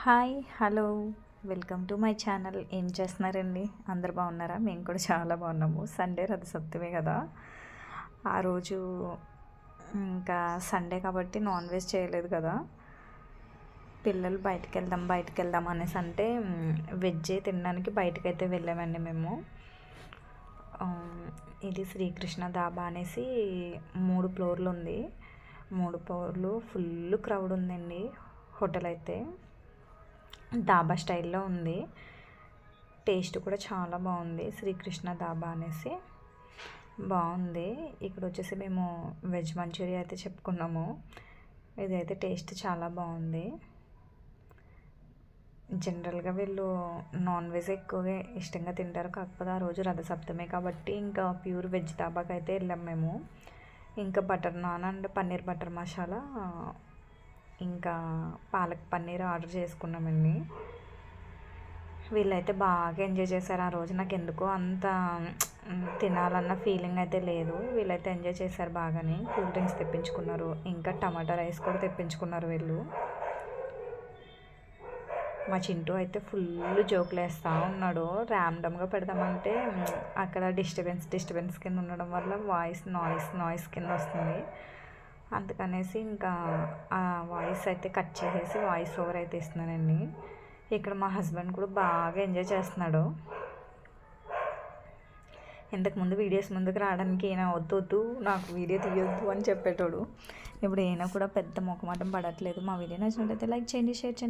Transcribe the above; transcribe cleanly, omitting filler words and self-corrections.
Hi hello welcome to my channel. ఏం చేస్తున్నారండి? అందరు బాగున్నారా? మేము కూడా చాలా బాగున్నాము. సండే రథసప్తమి కదా, ఆ రోజు ఇంకా సండే కాబట్టి నాన్ వెజ్ చేయలేదు కదా. పిల్లలు బయటికి వెళ్దాం అనేసి అంటే వెజ్జే తినడానికి బయటకైతే వెళ్ళామండి మేము. ఇది శ్రీకృష్ణ ధాబా అనేసి 3 ఫ్లోర్లు ఉంది. 3 ఫ్లోర్లు ఫుల్ క్రౌడ్ ఉందండి. హోటల్ అయితే ధాబా స్టైల్లో ఉంది. టేస్ట్ కూడా చాలా బాగుంది. శ్రీకృష్ణ ధాబా అనేసి బాగుంది. ఇక్కడ వచ్చేసి మేము వెజ్ మంచూరియా అయితే చెప్పుకున్నాము. ఇదైతే టేస్ట్ చాలా బాగుంది. జనరల్గా వీళ్ళు నాన్ వెజ్ ఎక్కువగా ఇష్టంగా తింటారు. కాకపోతే ఆ రోజు రథసప్తమి కాబట్టి ఇంకా ప్యూర్ వెజ్ ధాబాకి అయితే వెళ్ళాం మేము. ఇంకా butter non and paneer butter masala ఇంకా పాలక్ పన్నీర్ ఆర్డర్ చేసుకున్నామండి. వీళ్ళైతే బాగా ఎంజాయ్ చేశారు ఆ రోజు. నాకు ఎందుకో అంత తినాలన్న ఫీలింగ్ అయితే లేదు. వీళ్ళైతే ఎంజాయ్ చేశారు బాగానే. కూల్ డ్రింక్స్ తెప్పించుకున్నారు, ఇంకా టమాటా రైస్ కూడా తెప్పించుకున్నారు వీళ్ళు. మా చింటూ అయితే ఫుల్ జోకులు వేస్తూ ఉన్నాడు. ర్యాండమ్గా పెడదామంటే అక్కడ డిస్టర్బెన్స్ కింద ఉండడం వల్ల నాయిస్ కింద వస్తుంది. అందుకనేసి ఇంకా ఆ వాయిస్ అయితే కట్ చేసేసి వాయిస్ ఓవర్ అయితే ఇస్తున్నానండి. ఇక్కడ మా హస్బెండ్ కూడా బాగా ఎంజాయ్ చేస్తున్నాడు. ఇంతకుముందు వీడియోస్ ముందుకు రావడానికి ఈయన వద్దు నాకు వీడియో తీయొద్దు అని చెప్పేటోడు. ఇప్పుడు ఈయన కూడా పెద్ద మొఖమాటం పడట్లేదు. మా వీడియో నచ్చినట్లయితే లైక్ చేయండి, షేర్ చేయండి.